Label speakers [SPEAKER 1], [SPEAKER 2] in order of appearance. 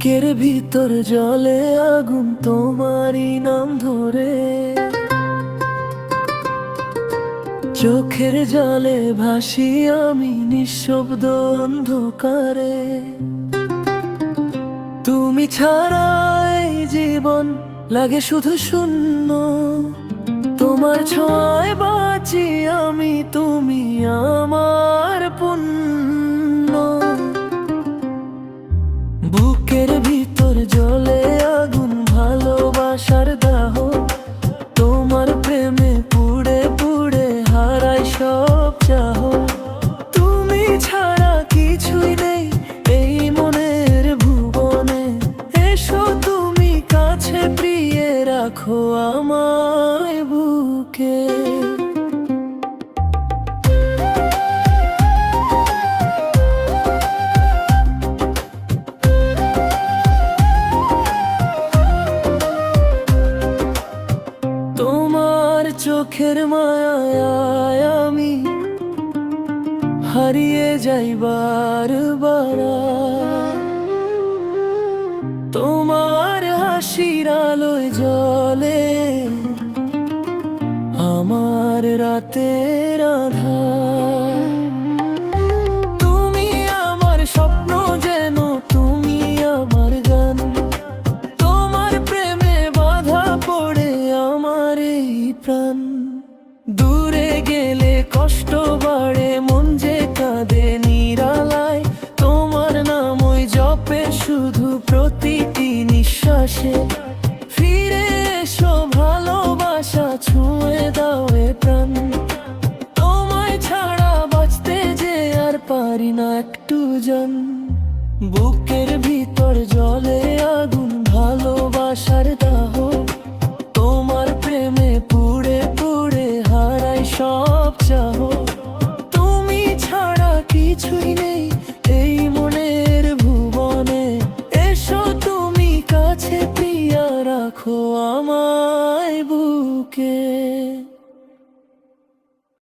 [SPEAKER 1] বুকের ভিতর জ্বলে আগুন তোমারই নাম ধরে, চোখের জলে ভাসি আমি নিঃশব্দ অন্ধকারে। তুমি ছাড়া এই জীবন লাগে শুধু শূন্য, তোমার ছোঁয়ায় বাঁচি আমি, তুমি আমার পুণ্য। বুকের ভিতর জ্বলে আগুন ভালোবাসার দাহ, তোমার প্রেমে পুড়ে পুড়ে হারাই সব চাহ। তুমি ছাড়া কিছুই নেই এই মনের ভুবনে, এসো তুমি কাছে প্রিয়ে রাখো আমায় বুকে। চোখের মায়ায় আমি হারিয়ে যাই বারবার, তোমার হাসির আলোয় জ্বলে আমার রাতের আঁধার। তুমি আমার স্বপ্ন যেন তুমি আমার গান, তোমার প্রেমে বাধা পড়ে আমার এই প্রাণ। দূরে গেলে কষ্ট বাড়ে, মন যে কাঁদে নিরালায়, তোমার নাম ওই জপে শুধু প্রতিটি নিঃশ্বাসে। ফিরে এসো ভালোবাসা ছুঁয়ে দাও এ প্রাণ, তোমায় ছাড়া বাঁচতে যে আর পারি না একটু জন। বুকের ভিতর জ্বলে আগুন ভালোবাসার দাহ, তোমার প্রেমে পুড়ে পুড়ে হারাই সব চাহ। তুমি ছাড়া কিছুই নেই এই মনের ভুবনে, এসো তুমি কাছে প্রিয়া রাখো আমায় বুকে।